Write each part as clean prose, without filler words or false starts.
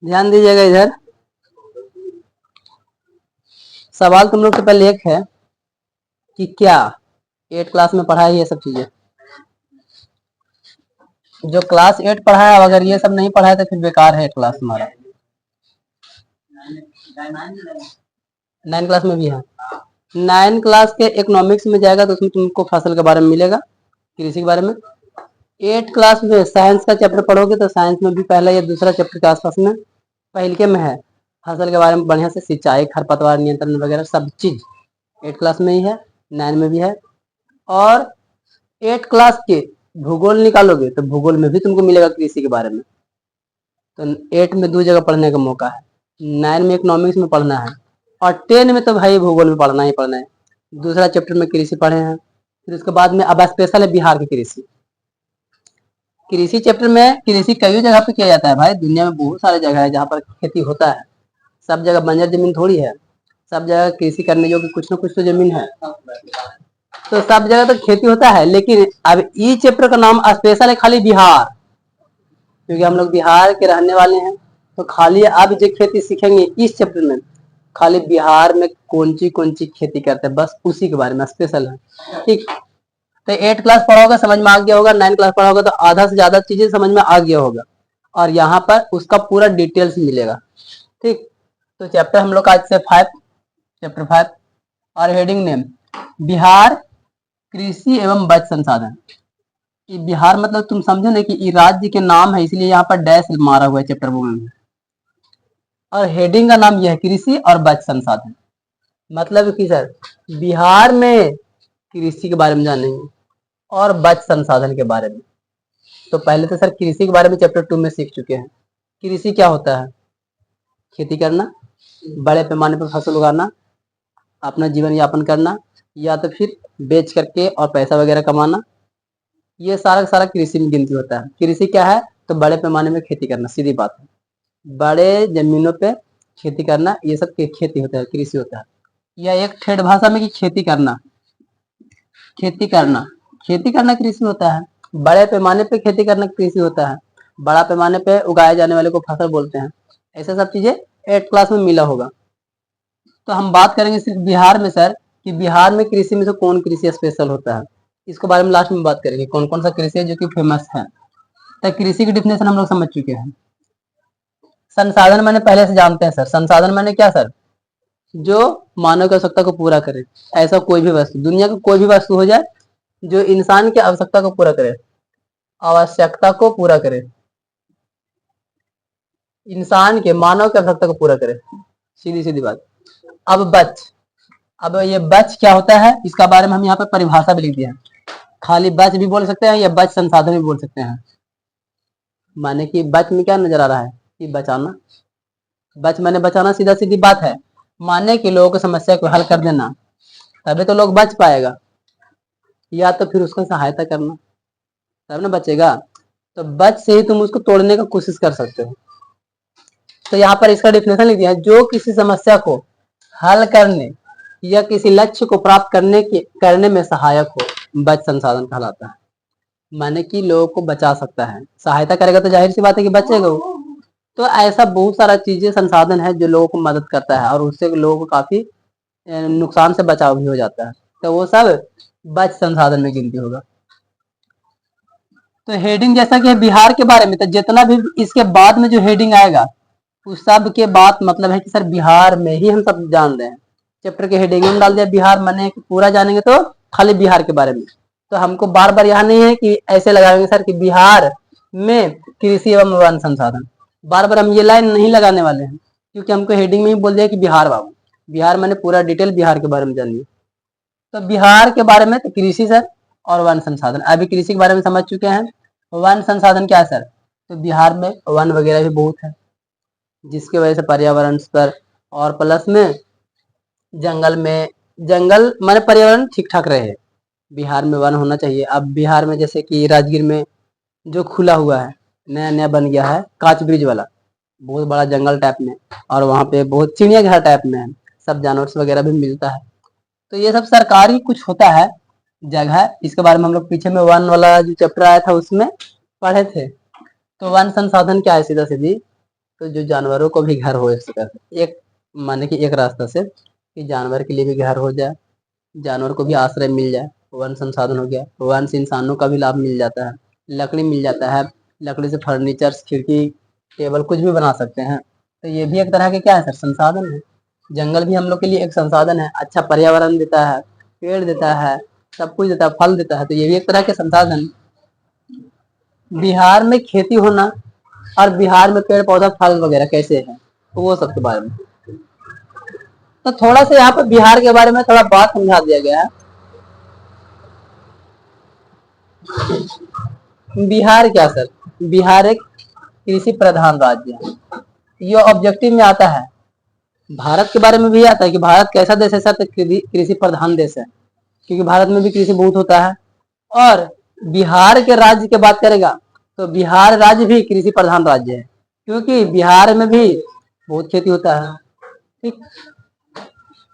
ध्यान दीजिएगा इधर। सवाल तुम लोग से पहले एक है कि क्या 8 क्लास में पढ़ा है ये सब चीजें? जो क्लास 8 पढ़ा है, अगर ये सब नहीं पढ़ा है तो फिर बेकार है क्लास तुम्हारा। 9 क्लास में भी है। 9 क्लास के इकोनॉमिक्स में जाएगा तो उसमें तुमको फसल के बारे में मिलेगा, कृषि के बारे में। 8 क्लास में साइंस का चैप्टर पढ़ोगे तो साइंस में भी पहला या दूसरा चैप्टर के आसपास में पहले में है फसल के बारे में बढ़िया से, सिंचाई, खरपतवार नियंत्रण वगैरह सब चीज 8 क्लास में ही है, 9 में भी है। और 8 क्लास के भूगोल निकालोगे तो भूगोल में भी तुमको मिलेगा कृषि के बारे में। तो 8 में 2 जगह पढ़ने का मौका है, 9 में इकोनॉमिक्स में पढ़ना है और 10 में तो भाई भूगोल में पढ़ना ही पढ़ना है। दूसरा चैप्टर में कृषि पढ़े हैं, फिर उसके बाद में अब स्पेशल है बिहार की कृषि। कृषि चैप्टर में कृषि कई जगह पे किया जाता है भाई, दुनिया में बहुत सारे जगह है जहाँ पर खेती होता है। सब जगह बंजर जमीन थोड़ी है, सब जगह कृषि करने योग्य कुछ ना कुछ तो जमीन है, तो सब जगह तो खेती होता है। लेकिन अब ई चैप्टर का नाम स्पेशल है खाली बिहार, क्योंकि हम लोग बिहार के रहने वाले हैं। तो खाली अब जो खेती सीखेंगे इस चैप्टर में, खाली बिहार में कौन सी खेती करते हैं बस उसी के बारे में स्पेशल है। ठीक, तो 8 क्लास पढ़ा होगा समझ में आ गया होगा, 9 क्लास पढ़ा होगा तो आधा से ज्यादा चीजें समझ में आ गया होगा, और यहाँ पर उसका पूरा डिटेल्स मिलेगा। ठीक, तो चैप्टर हम लोग का आज से 5, चैप्टर 5 और हेडिंग नेम बिहार कृषि एवं बच संसाधन। बिहार मतलब तुम समझो ना कि राज्य के नाम है, इसलिए यहाँ पर डैश मारा हुआ है चैप्टर में। और हेडिंग का नाम यह है कृषि और बच संसाधन। मतलब कि सर बिहार में कृषि के बारे में जानेंगे और बच संसाधन के बारे में। तो पहले तो सर कृषि के बारे में चैप्टर 2 में सीख चुके हैं। कृषि क्या होता है? खेती करना, बड़े पैमाने पर फसल उगाना, अपना जीवन यापन करना, या तो फिर बेच करके और पैसा वगैरह कमाना, ये सारा सारा कृषि में गिनती होता है। कृषि क्या है? तो बड़े पैमाने में खेती करना, सीधी बात है, बड़े जमीनों पे खेती करना, ये सब खेती होता है, कृषि होता है। या एक ठेठ भाषा में कि खेती करना, खेती करना, खेती करना कृषि होता है। बड़े पैमाने पे खेती करना कृषि होता है, बड़ा पैमाने पे उगाए जाने वाले को फसल बोलते हैं। ऐसे सब चीजें 8 क्लास में मिला होगा। तो हम बात करेंगे सिर्फ बिहार में सर, कि बिहार में कृषि में से कौन कृषि स्पेशल होता है, इसके बारे में लास्ट में बात करेंगे, कौन कौन सा कृषि है जो कि फेमस है। तो कृषि की डिफिनेशन हम लोग समझ चुके हैं। संसाधन मैंने पहले से जानते हैं सर, संसाधन मैंने क्या सर? जो मानव की आवश्यकता को पूरा करे, ऐसा कोई भी वस्तु, दुनिया की कोई भी वस्तु हो जाए जो इंसान की आवश्यकता को पूरा करे, आवश्यकता को पूरा करे, इंसान के, मानव की आवश्यकता को पूरा करे, सीधी सीधी बात। अब बच, अब ये बच क्या होता है इसका बारे में हम यहाँ पर परिभाषा भी लिख दिया है। खाली बच भी बोल सकते हैं या बच संसाधन भी बोल सकते हैं। माने कि बच में क्या नजर आ रहा है कि बचाना, बच माने बचाना, सीधा सीधी बात है। माने कि लोगों की समस्या को हल कर देना, तभी तो लोग बच पाएगा, या तो फिर उसका सहायता करना, तब ना बचेगा। तो बच से ही तुम उसको तोड़ने का कोशिश कर सकते हो। तो यहाँ पर इसका डिफिनेशन लिख दिया है, जो किसी समस्या को हल करने या किसी लक्ष्य को प्राप्त करने में सहायक हो, बच संसाधन कहलाता है। माने कि लोगों को बचा सकता है, सहायता करेगा तो जाहिर सी बात है कि बचेगा वो। तो ऐसा बहुत सारा चीजें, संसाधन है जो लोगों को मदद करता है और उससे लोगों को काफी नुकसान से बचाव भी हो जाता है, तो वो सब बच संसाधन में गिनती होगा। तो हेडिंग जैसा कि है बिहार के बारे में, तो जितना भी इसके बाद में जो हेडिंग आएगा उस सब के बात मतलब है कि सर बिहार में ही हम सब जान रहे हैं। चैप्टर के हेडिंग में डाल दिया बिहार, माने पूरा जानेंगे तो खाली बिहार के बारे में। तो हमको बार बार यहाँ नहीं है कि ऐसे लगाएंगे सर कि बिहार में कृषि एवं वन संसाधन, बार बार हम ये लाइन नहीं लगाने वाले हैं, क्योंकि हमको हेडिंग में ही बोल दिया कि बिहार बाबू, बिहार मैंने पूरा डिटेल बिहार के बारे में जानिए। तो बिहार के बारे में तो कृषि सर और वन संसाधन, अभी कृषि के बारे में समझ चुके हैं। वन संसाधन क्या है सर? तो बिहार में वन वगैरह भी बहुत है, जिसकी वजह से पर्यावरण स्तर और प्लस में जंगल माने पर्यावरण ठीक ठाक रहे। बिहार में वन होना चाहिए। अब बिहार में जैसे कि राजगीर में जो खुला हुआ है, नया नया बन गया है कांच ब्रिज वाला, बहुत बड़ा जंगल टाइप में, और वहाँ पे बहुत चिड़ियाघर टाइप में है, सब जानवर वगैरह भी मिलता है। तो ये सब सरकारी कुछ होता है जगह, इसके बारे में हम लोग पीछे में वन वाला जो चैप्टर आया था उसमें पढ़े थे। तो वन संसाधन क्या है सीधा सीधी, तो जो जानवरों को भी घर हो सके, एक माने कि एक रास्ता से कि जानवर के लिए भी घर हो जाए, जानवर को भी आश्रय मिल जाए, वन संसाधन हो गया। वन से इंसानों का भी लाभ मिल जाता है, लकड़ी मिल जाता है, लकड़ी से फर्नीचर, खिड़की, टेबल कुछ भी बना सकते हैं। तो ये भी एक तरह के क्या है सर, संसाधन है। जंगल भी हम लोग के लिए एक संसाधन है, अच्छा पर्यावरण देता है, पेड़ देता है, सब कुछ देता है, फल देता है, तो ये भी एक तरह के संसाधन। बिहार में खेती होना और बिहार में पेड़ पौधा फल वगैरह कैसे है, तो वो सबके बारे में तो थोड़ा सा यहाँ पर बिहार के बारे में थोड़ा बात समझा दिया गया है। बिहार क्या सर, बिहार एक कृषि प्रधान राज्य है। ये ऑब्जेक्टिव में आता है, भारत के बारे में भी आता है कि भारत कैसा देश है सर, तो कृषि प्रधान देश है, क्योंकि भारत में भी कृषि बहुत होता है। और बिहार के राज्य की बात करेगा तो बिहार राज्य भी कृषि प्रधान राज्य है, क्योंकि बिहार में भी बहुत खेती होता है। ठीक,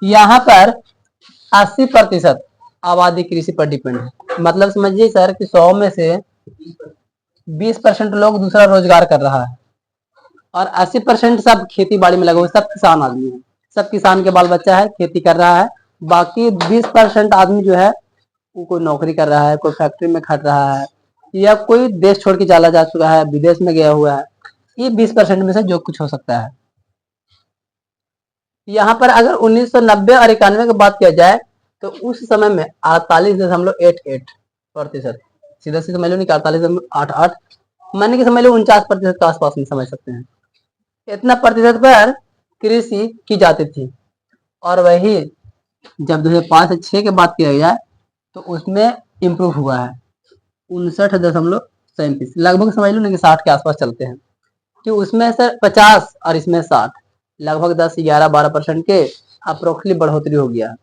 यहाँ पर 80% आबादी कृषि पर डिपेंड है। मतलब समझिए सर कि 100 में से 20% लोग दूसरा रोजगार कर रहा है और 80% सब खेती बाड़ी में लगे हुए, सब किसान आदमी है, सब किसान के बाल बच्चा है, खेती कर रहा है। बाकी 20% आदमी जो है वो कोई नौकरी कर रहा है, कोई फैक्ट्री में खट रहा है, या कोई देश छोड़ के चला जा चुका है, विदेश में गया हुआ है। ये 20% में से जो कुछ हो सकता है। यहाँ पर अगर 1990 और 91 की बात किया जाए तो उस समय में 48.88%, सीधा सीधा समझ लो नहीं, 48.88, माने कि समझ लो 49% के आसपास में समझ सकते हैं। इतना प्रतिशत पर कृषि की जाती थी। और वही जब 2005 से 6 की बात किया जाए तो उसमें इम्प्रूव हुआ है 59.37, लगभग समझ लो ना कि 60 के आसपास चलते हैं, कि उसमें से 50 और इसमें 60, लगभग 10, 11, 12% के अप्रोक्सली बढ़ोतरी हो गया।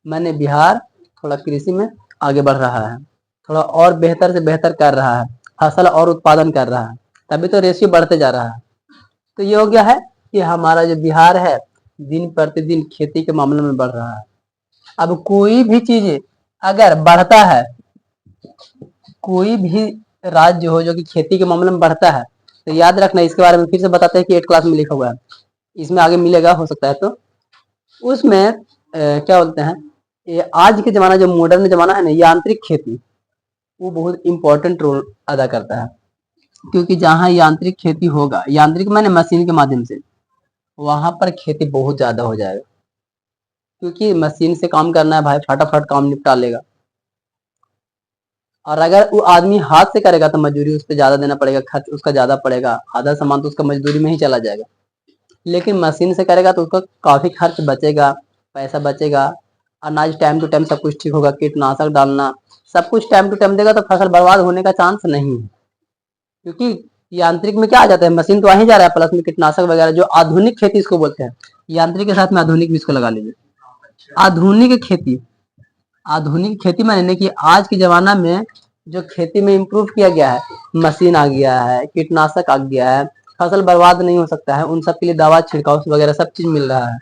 मैंने बिहार थोड़ा कृषि में आगे बढ़ रहा है, थोड़ा और बेहतर से बेहतर कर रहा है, फसल और उत्पादन कर रहा है, तभी तो रेशियो बढ़ते जा रहा है। तो ये हो गया है कि हमारा जो बिहार है दिन प्रतिदिन खेती के मामले में बढ़ रहा है। अब कोई भी चीज अगर बढ़ता है, कोई भी राज्य हो जो कि खेती के मामले में बढ़ता है, तो याद रखना, इसके बारे में फिर से बताते हैं कि 8 क्लास में लिखा हुआ है, इसमें आगे मिलेगा हो सकता है। तो उसमें क्या बोलते हैं, ये आज के जमाना जो मॉडर्न जमाना है ना, यांत्रिक खेती, वो बहुत इंपॉर्टेंट रोल अदा करता है। क्योंकि जहाँ यांत्रिक खेती होगा, यांत्रिक माने मशीन के माध्यम से, वहां पर खेती बहुत ज्यादा हो जाएगा, क्योंकि मशीन से काम करना है भाई, फटाफट काम निपटा लेगा। और अगर वो आदमी हाथ से करेगा तो मजदूरी उस पर ज्यादा देना पड़ेगा, खर्च उसका ज्यादा पड़ेगा, आधा सामान तो उसका मजदूरी में ही चला जाएगा। लेकिन मशीन से करेगा तो उसका काफी खर्च बचेगा, पैसा बचेगा, अनाज टाइम टू टाइम सब कुछ ठीक होगा, कीटनाशक डालना सब कुछ टाइम टू टाइम देगा, तो फसल बर्बाद होने का चांस नहीं है। क्योंकि यांत्रिक में क्या आ जाता है, मशीन तो आ ही जा रहा है, प्लस में कीटनाशक वगैरह, जो आधुनिक खेती इसको बोलते हैं। यांत्रिक के साथ में आधुनिक भी इसको लगा लीजिए। आधुनिक खेती, आधुनिक खेती माने कि आज के जमाना में जो खेती में इम्प्रूव किया गया है, मशीन आ गया है, कीटनाशक आ गया है, फसल बर्बाद नहीं हो सकता है, उन सब के लिए दवा छिड़काव वगैरह सब चीज मिल रहा है।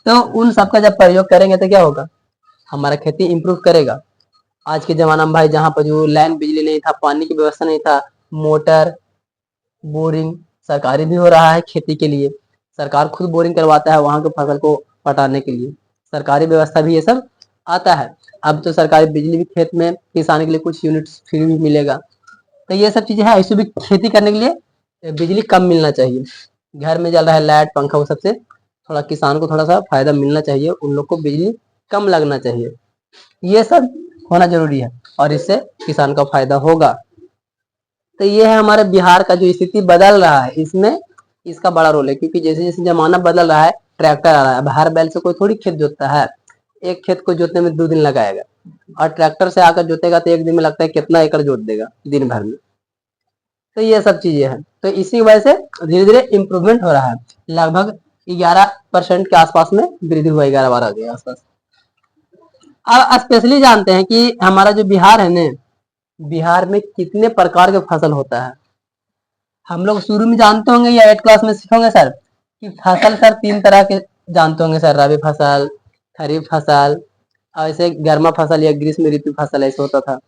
तो उन सब का जब प्रयोग करेंगे तो क्या होगा, हमारा खेती इम्प्रूव करेगा। आज के जमाना में भाई जहाँ पर जो लाइन बिजली नहीं था, पानी की व्यवस्था नहीं था, मोटर, बोरिंग सरकारी भी हो रहा है खेती के लिए, सरकार खुद बोरिंग करवाता है वहां के फसल को पटाने के लिए, सरकारी व्यवस्था भी ये सब आता है। अब तो सरकारी बिजली भी खेत में किसान के लिए कुछ यूनिट्स फ्री भी मिलेगा। तो ये सब चीजें हैं, ऐसे भी खेती करने के लिए बिजली कम मिलना चाहिए। घर में जल रहा है लाइट पंखा, वो सबसे थोड़ा किसान को थोड़ा सा फायदा मिलना चाहिए, उन लोग को बिजली कम लगना चाहिए, ये सब होना जरूरी है, और इससे किसान का फायदा होगा। तो ये है हमारे बिहार का जो स्थिति बदल रहा है, इसमें इसका बड़ा रोल है, क्योंकि जैसे जैसे जमाना बदल रहा है, ट्रैक्टर आ रहा है। अब हर बैल से कोई थोड़ी खेत जोतता है, एक खेत को जोतने में 2 दिन लगाएगा, और ट्रैक्टर से आकर जोतेगा तो एक दिन में लगता है कितना एकड़ जोत देगा दिन भर में। तो ये सब चीजें हैं, तो इसी वजह से धीरे धीरे इम्प्रूवमेंट हो रहा है। लगभग 11% के आसपास में वृद्धि हुआ, 11-12 के आसपास। अब स्पेशली जानते हैं कि हमारा जो बिहार है ना, बिहार में कितने प्रकार के फसल होता है। हम लोग शुरू में जानते होंगे या 8 क्लास में सीखोगे सर कि फसल सर 3 तरह के जानते होंगे सर, रबी फसल, खरीफ फसल, और ऐसे गर्मा फसल या ग्रीष्म ऋतु फसल ऐसे होता था।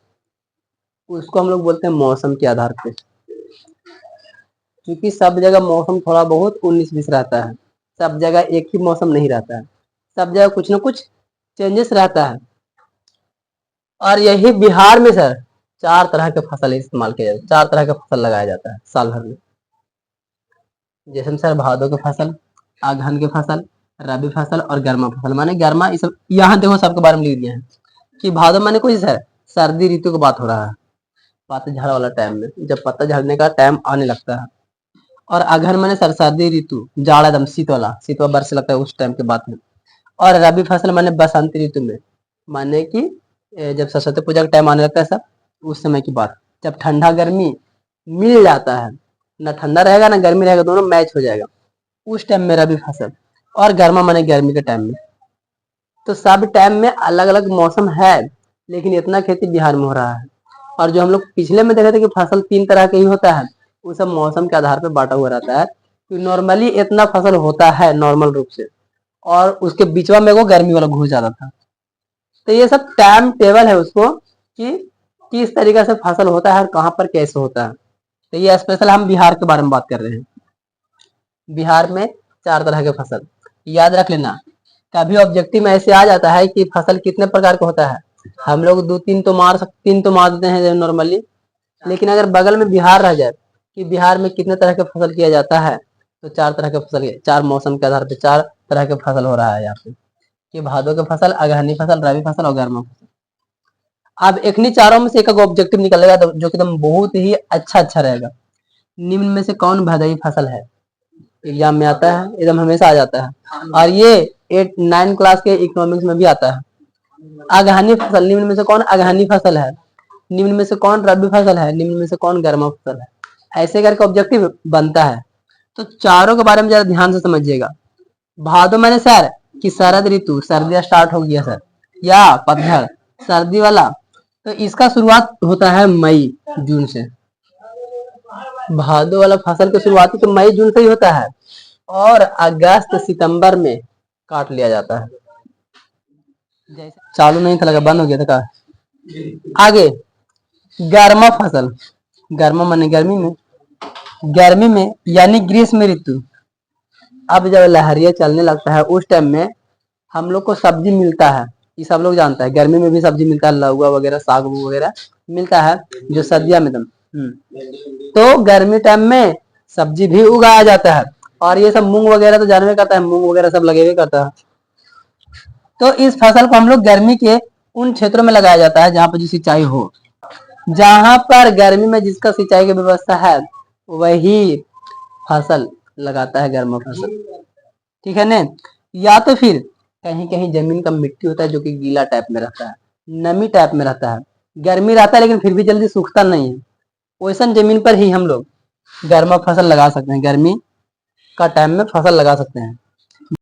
उसको हम लोग बोलते हैं मौसम के आधार पे। क्योंकि सब जगह मौसम थोड़ा बहुत 19-20 रहता है, सब जगह एक ही मौसम नहीं रहता है, सब जगह कुछ न कुछ चेंजेस रहता है। और यही बिहार में सर 4 तरह के फसल इस्तेमाल किया जाता है, 4 तरह का फसल लगाया जाता है साल भर में। जैसे सर भादों की फसल, अगहन की फसल, रबी फसल और गर्मा फसल। माने गर्मा इस यहाँ देखो सबके बारे में लिख दिया है कि भादो माने कोई सर सर्दी ऋतु की बात हो रहा है, पतझड़ वाला टाइम में जब पत्ता झड़ने का टाइम आने लगता है। और अगहन माने सर सर्दी ऋतु, जाड़ा एकदम शीत वाला, शीत वाला बरस लगता है उस टाइम के बात में। और रबी फसल माने बसंत ऋतु में, माने कि जब सरस्वती पूजा का टाइम आने लगता है सर उस समय की बात, जब ठंडा गर्मी मिल जाता है, ना ठंडा रहेगा ना गर्मी रहेगा, दोनों मैच हो जाएगा उस टाइम में रबी फसल। और गर्मा माने गर्मी के टाइम में। तो सब टाइम में अलग अलग मौसम है, लेकिन इतना खेती बिहार में हो रहा है। और जो हम लोग पिछले में देखे थे कि फसल 3 तरह का ही होता है, वो सब मौसम के आधार पर बांटा हुआ रहता है कि नॉर्मली इतना फसल होता है नॉर्मल रूप से, और उसके बीचवा में वो गर्मी वाला घुस जाता था। तो ये सब टाइम टेबल है उसको कि किस तरीके से फसल होता है और कहाँ पर कैसे होता है। तो ये स्पेशल हम बिहार के बारे में बात कर रहे हैं। बिहार में 4 तरह के फसल याद रख लेना। कभी ऑब्जेक्टिव में ऐसे आ जाता है कि फसल कितने प्रकार का होता है, हम लोग 2-3 तो तीन तो मार देते हैं नॉर्मली, लेकिन अगर बगल में बिहार रह जाए कि बिहार में कितने तरह के फसल किया जाता है, तो 4 तरह के फसल, 4 मौसम के आधार पर 4 तरह के फसल हो रहा है यहाँ पे कि भादों की फसल, अगहनी फसल, रबी फसल और गर्मा फसल। अब इन्हीं चारों में से एक ऑब्जेक्टिव निकलेगा जो कि एकदम बहुत ही अच्छा रहेगा। निम्न में से कौन भदई फसल है, एग्जाम में आता है, एकदम हमेशा आ जाता है। और ये 8-9 क्लास के इकोनॉमिक्स में भी आता है। अगहनी फसल, निम्न में से कौन अगहनी फसल है, निम्न में से कौन रबी फसल है, निम्न में से कौन गर्मा फसल है, ऐसे करके ऑब्जेक्टिव बनता है। तो चारों के बारे में जरा ध्यान से समझिएगा। भादो मैंने सर कि शरद ऋतु, सर्दियां स्टार्ट हो गया सर, या पतझड़ सर्दी वाला, तो इसका शुरुआत होता है मई जून से। भादो वाला फसल की शुरुआती तो मई जून से ही होता है, और अगस्त सितंबर में काट लिया जाता है। चालू नहीं था, लगा बंद हो गया था का। आगे गर्मा फसल, गर्मा माने गर्मी में, गर्मी में यानी ग्रीष्म ऋतु। अब जब लहरिया चलने लगता है उस टाइम में हम लोग को सब्जी मिलता है, ये सब लोग जानता है, गर्मी में भी सब्जी मिलता है, लौका वगैरह साग वगैरह मिलता है जो सर्दियों में दम। तो गर्मी टाइम में सब्जी भी उगाया जाता है, और ये सब मूंग वगैरह तो जानवे करता है, मूंग वगैरह सब लगे हुए करता है। तो इस फसल को हम लोग गर्मी के उन क्षेत्रों में लगाया जाता है जहां पर सिंचाई हो, जहां पर गर्मी में जिसका सिंचाई की व्यवस्था है वही फसल लगाता है गर्मा फसल, ठीक है न। या तो फिर कहीं कहीं जमीन का मिट्टी होता है जो कि गीला टाइप में रहता है, नमी टाइप में रहता है, गर्मी रहता है लेकिन फिर भी जल्दी सूखता नहीं है, वैसन जमीन पर ही हम लोग गर्मा फसल लगा सकते हैं, गर्मी का टाइम में फसल लगा सकते हैं।